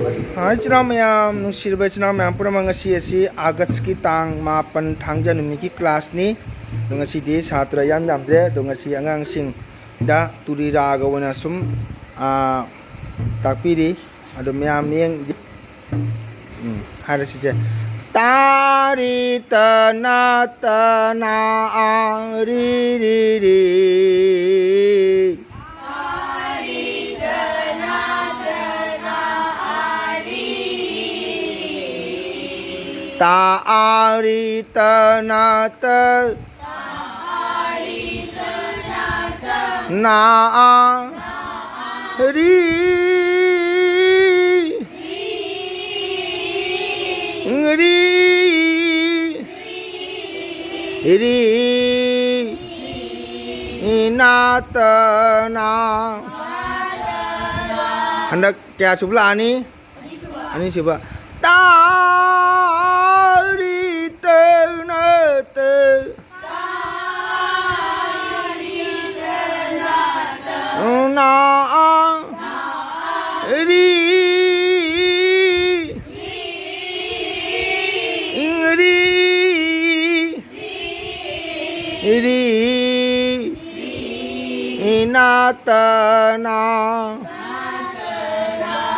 Hai china mayam nungsirba china mayam pura mangasi asi August ki tang mapan thangja numni ki class ni dungasi di satra yam yamde dungasi angang sing da turi raga wana sum takpiri ado mayam yang harus saja tari tana tana ri ri ri Ta'ari tanata na ri ri ri nata na hendak kya sebelah ni ini coba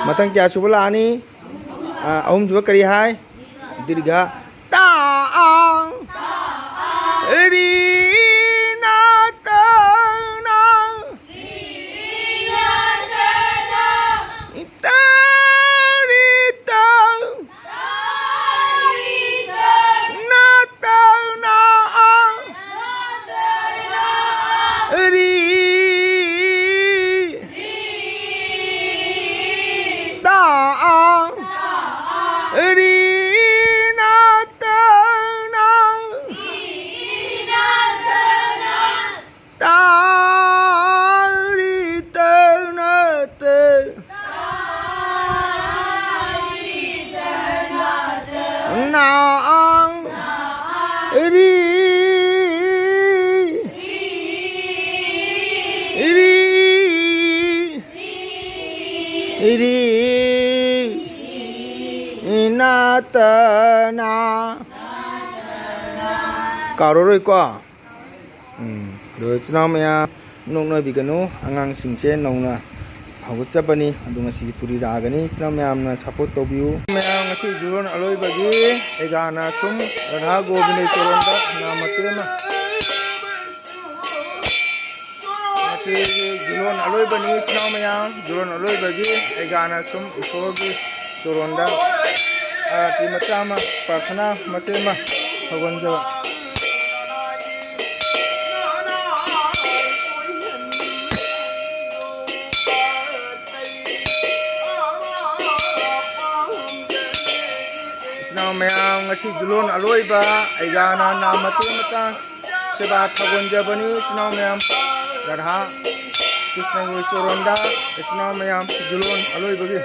Matang kya sebelah ni Om coba kari hai dirga ta ri na ta na ta ri ta na ta na ri Karoroi ko do chna maya nong noi biganu angang singche nongna hagut chapani adunga si turi ragani chna maya amna support to view maya ngasi juron aloi bagi egana sum radha gobine choronda namatema ngasi juron aloi bani chna maya juron aloi bagi egana sum isogi choronda ti machama prathana masema bhagon jawa mayam ngasi julon aloi ba aigana namate mata seba thagon jabani sinaw mayam radha krishna ye choronda sinaw mayam julon aloi bagi